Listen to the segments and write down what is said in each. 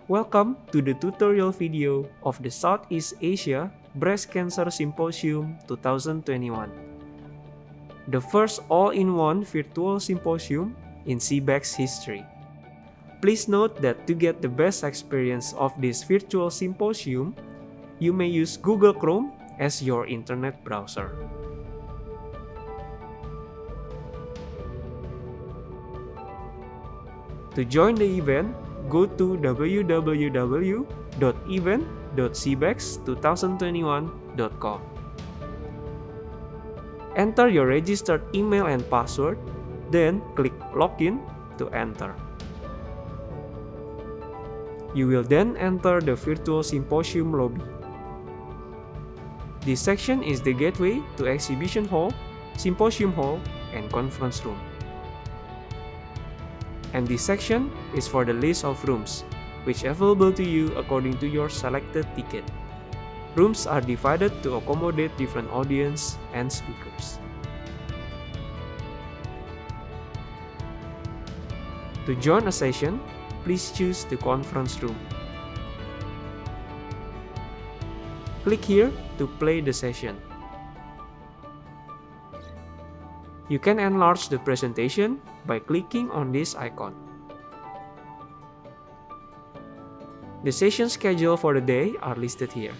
Welcome to the tutorial video of the Southeast Asia Breast Cancer Symposium 2021, the first all-in-one virtual symposium in SEABCS history. Please note that to get the best experience of this virtual symposium, you may use Google Chrome as your internet browser. To join the event, go to www.event.seabcs2021.com. Enter your registered email and password, then click Login to enter. You will then enter the virtual symposium lobby. This section is the gateway to exhibition hall, symposium hall, and conference room. And this section is for the list of rooms, which are available to you according to your selected ticket. Rooms are divided to accommodate different audience and speakers. To join a session, please choose the conference room. Click here to play the session. You can enlarge the presentation by clicking on this icon. The session schedule for the day are listed here.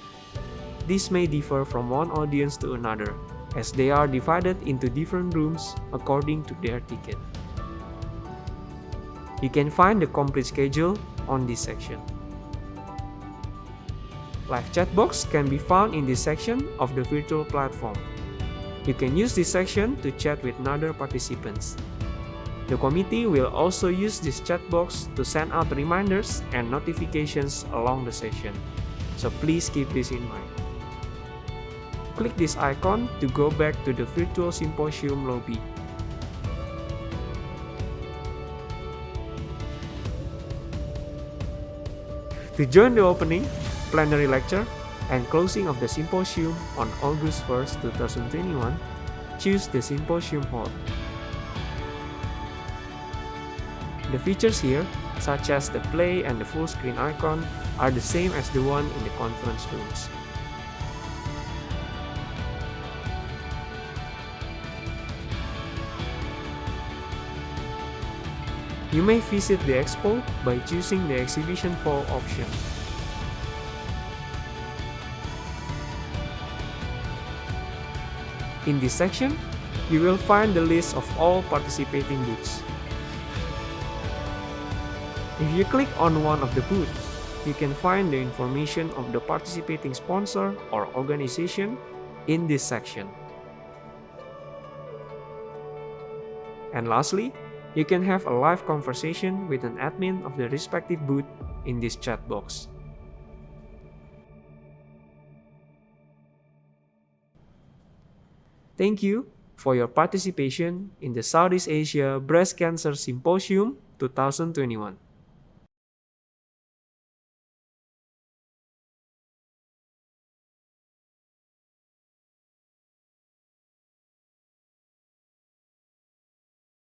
This may differ from one audience to another, as they are divided into different rooms according to their ticket. You can find the complete schedule on this section. Live chat box can be found in this section of the virtual platform. You can use this section to chat with other participants. The committee will also use this chat box to send out reminders and notifications along the session, so please keep this in mind. Click this icon to go back to the virtual symposium lobby. To join the opening, plenary lecture, and closing of the symposium on August 1st, 2021, choose the symposium hall. The features here, such as the play and the full screen icon, are the same as the one in the conference rooms. You may visit the expo by choosing the exhibition hall option. In this section, you will find the list of all participating booths. If you click on one of the booths, you can find the information of the participating sponsor or organization in this section. And lastly, you can have a live conversation with an admin of the respective booth in this chat box. Thank you for your participation in the Southeast Asia Breast Cancer Symposium 2021.